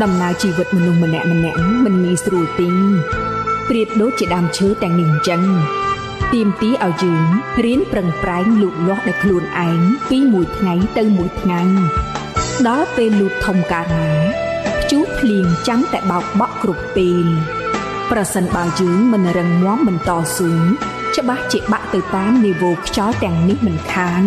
ដំណើរជីវិតមនុស្សម្នាក់ៗមិនងាយស្រួលទេប្រៀបដូចជាដើមឈើទាំងនេះអញ្ចឹងទាមទារឲ្យយើងរៀនប្រឹងប្រែងលូតលាស់ដោយខ្លួនឯងពីមួយថ្ងៃទៅមួយថ្ងៃដល់ពេលលូតធំកាលណាព្យុះភ្លៀងចាំតែបោកបក់គ្រប់ពេលប្រសិនបើយើងមិនរឹងមាំមិនតស៊ូច្បាស់ជាបាក់ទៅតាមនីវ៉ូខ្យល់ទាំងនេះមិនខាន